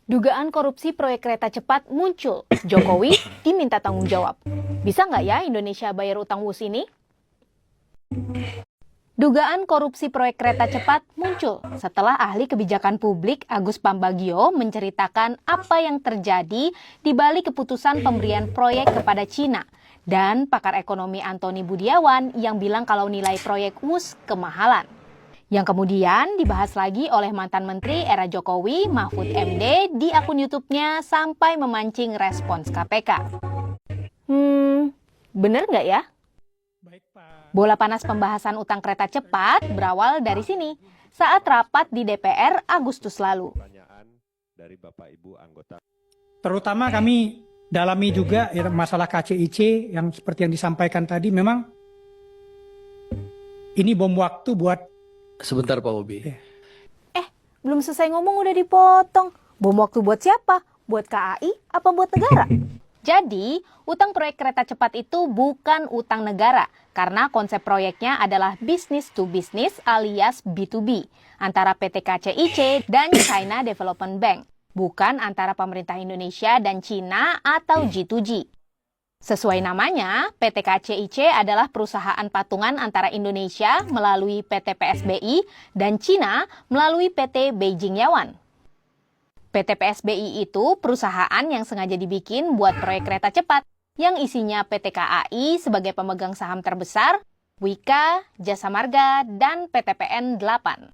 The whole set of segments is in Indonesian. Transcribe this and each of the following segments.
Dugaan korupsi proyek kereta cepat muncul. Jokowi diminta tanggung jawab. Bisa nggak ya Indonesia bayar utang WUS ini? Dugaan korupsi proyek kereta cepat muncul setelah ahli kebijakan publik Agus Pambagio menceritakan apa yang terjadi di balik keputusan pemberian proyek kepada Cina dan pakar ekonomi Antoni Budiawan yang bilang kalau nilai proyek WUS kemahalan. Yang kemudian dibahas lagi oleh mantan Menteri era Jokowi, Mahfud MD, di akun YouTube-nya sampai memancing respons KPK. Bener nggak ya? Bola panas pembahasan utang kereta cepat berawal dari sini, saat rapat di DPR Agustus lalu. Terutama kami dalami juga masalah KCIC yang seperti yang disampaikan tadi, memang ini bom waktu buat... Sebentar Pak Bobi. Belum selesai ngomong udah dipotong. Bom waktu buat siapa? Buat KAI apa buat negara? Jadi, utang proyek kereta cepat itu bukan utang negara, karena konsep proyeknya adalah business to business alias B2B, antara PT KCIC dan China Development Bank, bukan antara pemerintah Indonesia dan Cina atau G2G. Sesuai namanya, PT KCIC adalah perusahaan patungan antara Indonesia melalui PT PSBI dan Cina melalui PT Beijing Yawan. PT PSBI itu perusahaan yang sengaja dibikin buat proyek kereta cepat yang isinya PT KAI sebagai pemegang saham terbesar, Wika, Jasa Marga, dan PTPN 8.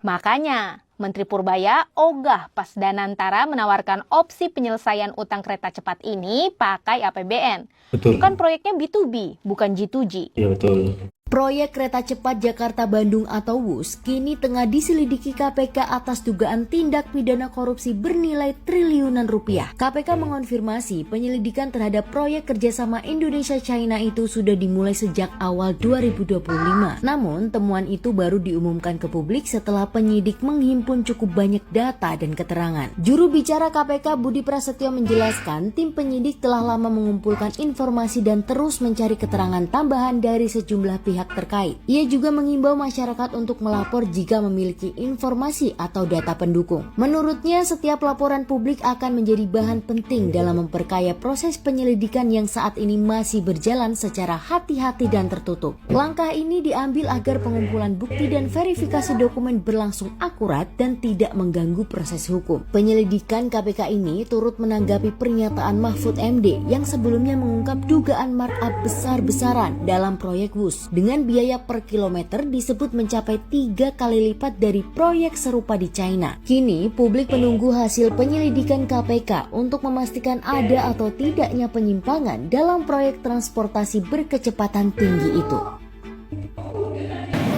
Makanya, Menteri Purbaya ogah pas Danantara menawarkan opsi penyelesaian utang kereta cepat ini pakai APBN. Betul. Kan proyeknya B2B, bukan G2G. Iya betul. Proyek kereta cepat Jakarta-Bandung atau WUS kini tengah diselidiki KPK atas dugaan tindak pidana korupsi bernilai triliunan rupiah. KPK mengonfirmasi penyelidikan terhadap proyek kerjasama Indonesia-China itu sudah dimulai sejak awal 2025. Namun, temuan itu baru diumumkan ke publik setelah penyidik menghimpun cukup banyak data dan keterangan. Juru bicara KPK Budi Prasetyo menjelaskan tim penyidik telah lama mengumpulkan informasi dan terus mencari keterangan tambahan dari sejumlah pihak terkait. Ia juga mengimbau masyarakat untuk melapor jika memiliki informasi atau data pendukung. Menurutnya, setiap laporan publik akan menjadi bahan penting dalam memperkaya proses penyelidikan yang saat ini masih berjalan secara hati-hati dan tertutup. Langkah ini diambil agar pengumpulan bukti dan verifikasi dokumen berlangsung akurat dan tidak mengganggu proses hukum. Penyelidikan KPK ini turut menanggapi pernyataan Mahfud MD yang sebelumnya mengungkap dugaan markup besar-besaran dalam proyek WUS dengan biaya per kilometer disebut mencapai 3 kali lipat dari proyek serupa di China. Kini publik menunggu hasil penyelidikan KPK untuk memastikan ada atau tidaknya penyimpangan dalam proyek transportasi berkecepatan tinggi itu.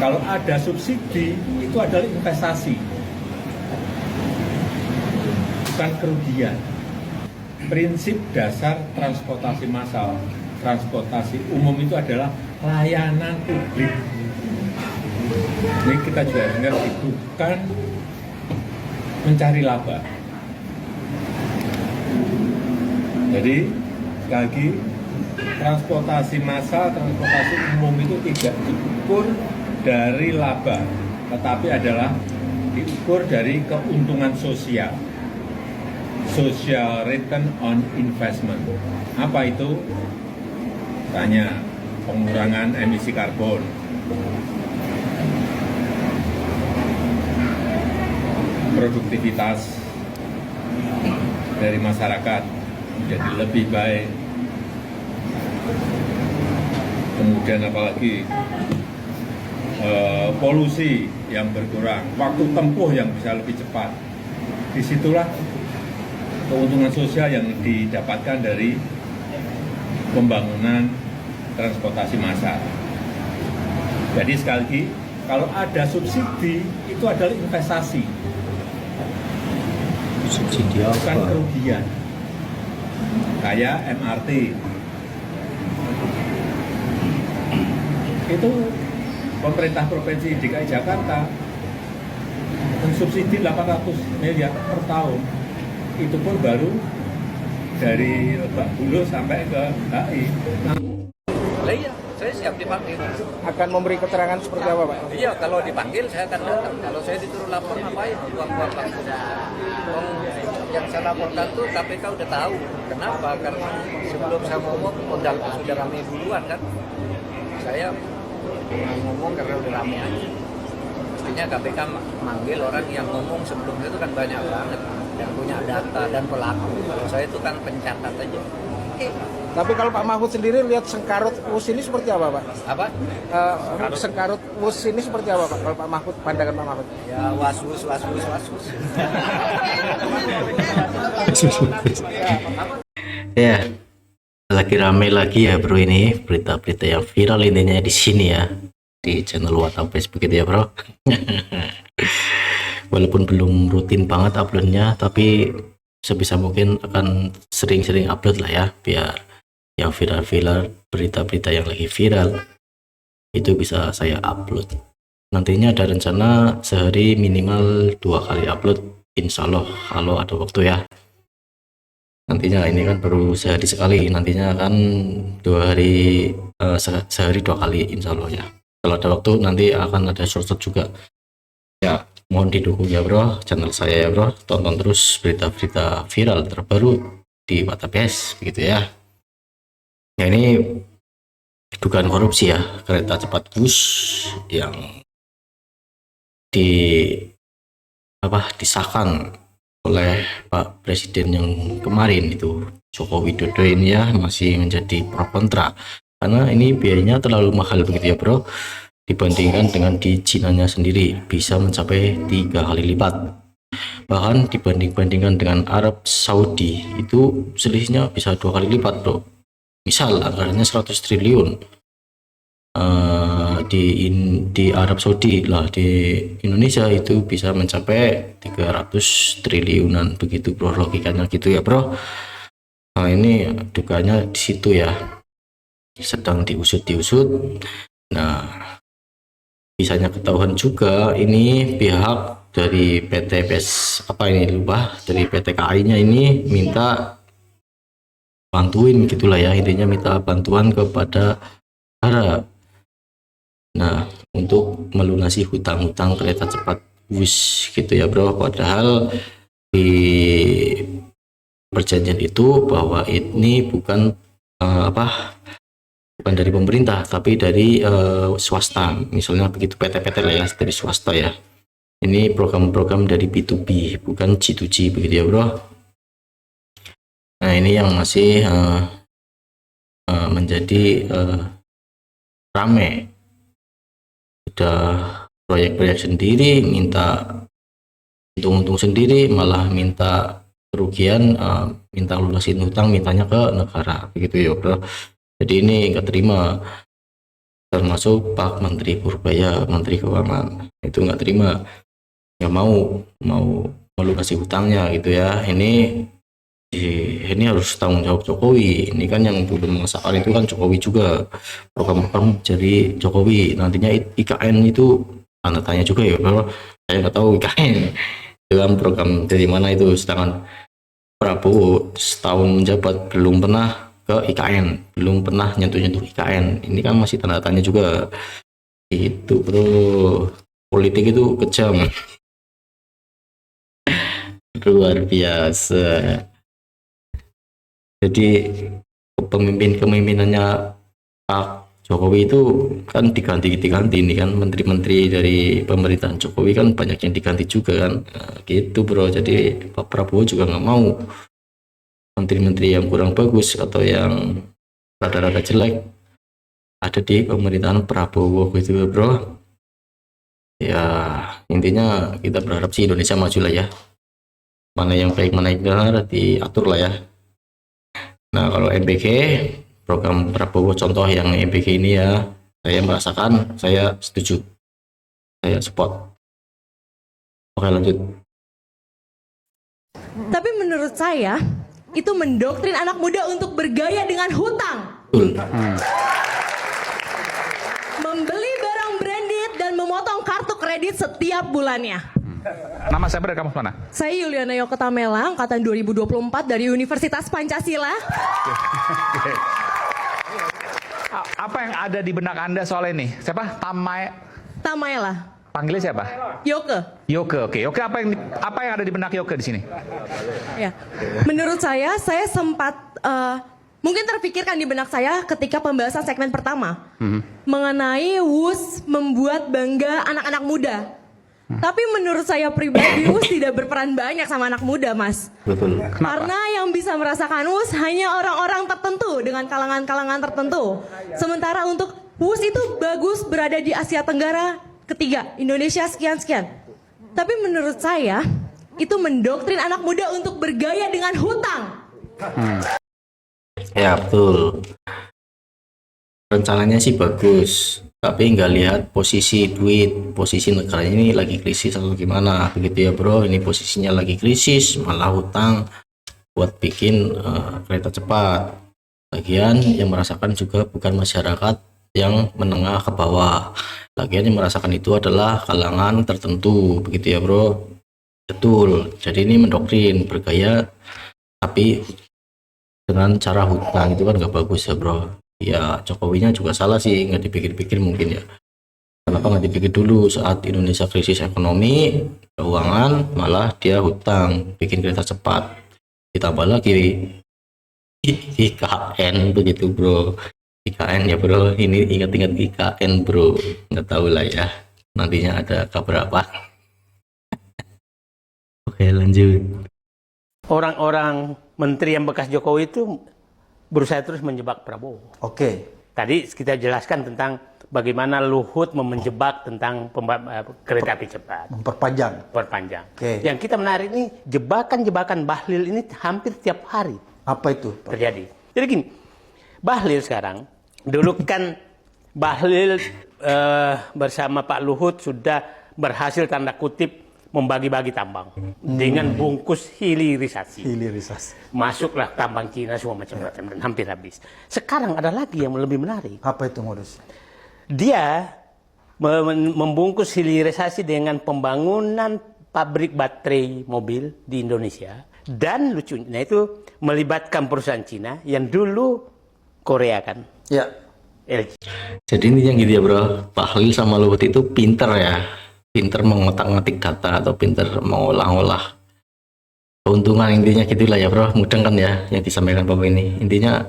Kalau ada subsidi itu adalah investasi, bukan kerugian. Prinsip dasar transportasi massal, transportasi umum itu adalah layanan publik. Ini kita juga mengerti, bukan mencari laba. Jadi, sekali lagi, transportasi massal, transportasi umum itu tidak diukur dari laba, tetapi adalah diukur dari keuntungan sosial. Social return on investment. Apa itu? Tanya, pengurangan emisi karbon, produktivitas dari masyarakat menjadi lebih baik, kemudian apalagi polusi yang berkurang, waktu tempuh yang bisa lebih cepat. Disitulah keuntungan sosial yang didapatkan dari pembangunan transportasi massal. Jadi sekali lagi, kalau ada subsidi itu adalah investasi, Subsidi apa? bukan kerugian. Kayak MRT itu pemerintah provinsi DKI Jakarta mensubsidi 800 miliar per tahun. Itu pun baru dari Lebak Bulus sampai ke HI. Iya, saya siap dipanggil. Akan memberi keterangan seperti apa, Pak? Iya, kalau dipanggil saya akan datang. Kalau saya disuruh lapor ngapain? Buang-buang waktu. yang saya laporkan tuh KPK udah tahu. Kenapa? Karena sebelum saya ngomong modal sudah rame duluan kan. Saya ngomong karena udah rame aja. Mestinya KPK manggil orang yang ngomong sebelumnya itu kan banyak banget, yang punya data dan pelaku. Kalau saya itu kan pencatat aja. Tapi kalau Pak Mahfud sendiri lihat Sengkarut Wus ini seperti apa, Pak? Apa? Sengkarut Wus ini seperti apa, Pak? Kalau Pak Mahfud, pandangan Pak Mahfud? Ya was-was. Ya, lagi rame lagi ya bro, ini berita-berita yang viral intinya di sini ya, di channel WhatsApp begitu ya bro. Walaupun belum rutin banget uploadnya, tapi sebisa mungkin akan sering-sering upload lah ya, biar yang viral-viral, berita-berita yang lagi viral itu bisa saya upload. Nantinya ada rencana sehari minimal 2 kali upload, insya Allah kalau ada waktu ya. Nantinya ini kan baru sehari sekali, nantinya akan 2 hari, sehari 2 kali insya Allah ya. Kalau ada waktu nanti akan ada short juga ya. Mohon didukung ya bro channel saya ya bro, tonton terus berita-berita viral terbaru di WhatsApp begitu ya. Ya ini dugaan korupsi ya kereta cepat Wus yang disahkan oleh Pak Presiden yang kemarin itu, Joko Widodo ini ya, masih menjadi pro kontra karena ini biayanya terlalu mahal begitu ya bro, dibandingkan dengan di Cina-nya sendiri bisa mencapai 3 kali lipat. Bahkan dibandingkan dengan Arab Saudi itu selisihnya bisa 2 kali lipat bro. Misal anggarannya 100 triliun di Arab Saudi lah, di Indonesia itu bisa mencapai 300 triliunan begitu bro, logikanya gitu ya bro. Nah ini dukanya di situ ya, sedang diusut. Nah bisanya ketahuan juga ini pihak dari PT dari PT KAI-nya ini minta bantuin gitulah ya, intinya minta bantuan kepada negara. Nah untuk melunasi hutang-hutang kereta cepat Wus gitu ya bro, padahal di perjanjian itu bahwa ini bukan bukan dari pemerintah tapi dari swasta, misalnya begitu, PT-PT lah ya, dari swasta ya. Ini program-program dari B2B bukan G2G begitu ya bro. Nah ini yang masih menjadi rame, udah proyek-proyek sendiri minta untung-untung sendiri, malah minta kerugian, minta lunasin hutang, mintanya ke negara begitu ya bro. Jadi ini nggak terima, termasuk Pak Menteri Purbaya, Menteri Keuangan itu nggak terima, nggak mau melunasi hutangnya gitu ya. Ini harus tanggung jawab Jokowi. Ini kan yang belum mengesahkan itu kan Jokowi juga, program-program dari Jokowi. Nantinya IKN itu tanda tanya juga ya bro. Saya nggak tahu IKN itu kan program dari mana itu, sedangkan Prabowo setahun menjabat belum pernah ke IKN, belum pernah nyentuh IKN. Ini kan masih tanda tanya juga itu bro. Politik itu kejam. Luar biasa. Jadi kepemimpinannya Pak Jokowi itu kan diganti ini kan, menteri-menteri dari pemerintahan Jokowi kan banyak yang diganti juga kan, gitu bro. Jadi Pak Prabowo juga nggak mau menteri-menteri yang kurang bagus atau yang rada-rada jelek ada di pemerintahan Prabowo gitu bro. Ya intinya kita berharap sih Indonesia maju lah ya, mana yang baik mana yang benar diatur lah ya. Nah kalau MBG, program Prabowo contoh yang MBG ini ya, saya merasakan, saya setuju, saya support. Oke lanjut. Tapi menurut saya itu mendoktrin anak muda untuk bergaya dengan hutang. Betul. Membeli barang branded dan memotong kartu kredit setiap bulannya. Nama saya dari kampus mana? Saya Yuliana Yoketamela, angkatan 2024 dari Universitas Pancasila. Apa yang ada di benak Anda soal ini? Siapa? Tamaela. Panggilnya siapa? Yoke. Yoke, oke. Yoke apa yang ada di benak Yoke di sini? Ya, menurut saya sempat mungkin terpikirkan di benak saya ketika pembahasan segmen pertama mengenai WUS membuat bangga anak-anak muda. Tapi menurut saya pribadi WUS tidak berperan banyak sama anak muda, Mas. Betul. Karena yang bisa merasakan WUS hanya orang-orang tertentu dengan kalangan-kalangan tertentu. Sementara untuk WUS itu bagus berada di Asia Tenggara ketiga, Indonesia sekian-sekian. Tapi menurut saya itu mendoktrin anak muda untuk bergaya dengan hutang. Ya betul. Rencananya sih bagus, tapi nggak lihat posisi duit, posisi negaranya ini lagi krisis atau gimana, begitu ya bro. Ini posisinya lagi krisis, malah hutang buat bikin kereta cepat. Lagian yang merasakan juga bukan masyarakat yang menengah ke bawah. Lagian yang merasakan itu adalah kalangan tertentu, begitu ya bro. Betul. Jadi ini mendoktrin bergaya, tapi dengan cara hutang itu kan nggak bagus ya bro. Ya Jokowinya juga salah sih, nggak dipikir-pikir mungkin ya. Kenapa nggak dipikir dulu saat Indonesia krisis ekonomi, keuangan, malah dia hutang, bikin kereta cepat. Ditambah lagi IKN begitu bro. IKN ya bro, ini ingat-ingat IKN bro. Nggak tahu lah ya, nantinya ada kabar apa. Oke lanjut. Orang-orang menteri yang bekas Jokowi itu berusaha terus menjebak Prabowo. Oke. Tadi kita jelaskan tentang bagaimana Luhut menjebak tentang kereta api cepat. Perpanjang. Oke. Yang kita menarik ini jebakan-jebakan Bahlil ini hampir tiap hari Apa itu, Pak? terjadi. Jadi gini, Bahlil sekarang, dulu kan Bahlil bersama Pak Luhut sudah berhasil tanda kutip membagi-bagi tambang dengan bungkus hilirisasi. Masuklah tambang Cina semua macam-macam dan hampir habis. Sekarang ada lagi yang lebih menarik. Apa itu modus? Dia membungkus hilirisasi dengan pembangunan pabrik baterai mobil di Indonesia, dan lucunya itu melibatkan perusahaan Cina yang dulu Korea kan. Ya. LG. Jadi ini yang gitu ya bro, Bahlil sama Luhut itu pinter ya, pinter mengotak-ngatik data atau pinter mengolah-olah keuntungan, intinya gitulah ya bro. Mudeng kan ya yang disampaikan Bapak ini. Intinya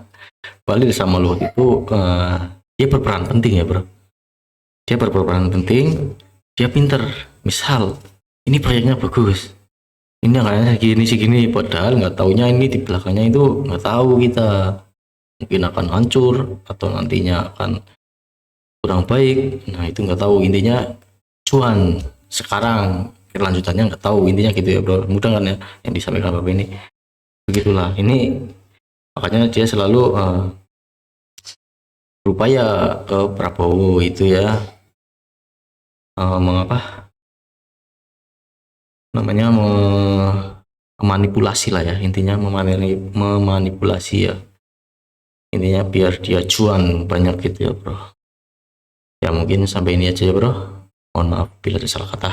Bahlil sama Luhut itu dia berperan penting ya bro. Dia berperan penting, dia pinter. Misal ini proyeknya bagus, ini anggarannya segini, padahal nggak taunya ini di belakangnya itu nggak tahu kita, mungkin akan hancur atau nantinya akan kurang baik. Nah itu nggak tahu, intinya cuan sekarang, kelanjutannya nggak tahu, intinya gitu ya bro. Mudah kan ya yang disampaikan Bapak ini. Begitulah ini, makanya dia selalu berupaya ke Prabowo itu ya, mengapa namanya, memanipulasi lah ya, intinya memanipulasi ya, intinya biar dia cuan banyak gitu ya bro. Ya mungkin sampai ini aja ya bro. Mohon maaf bila ada salah kata.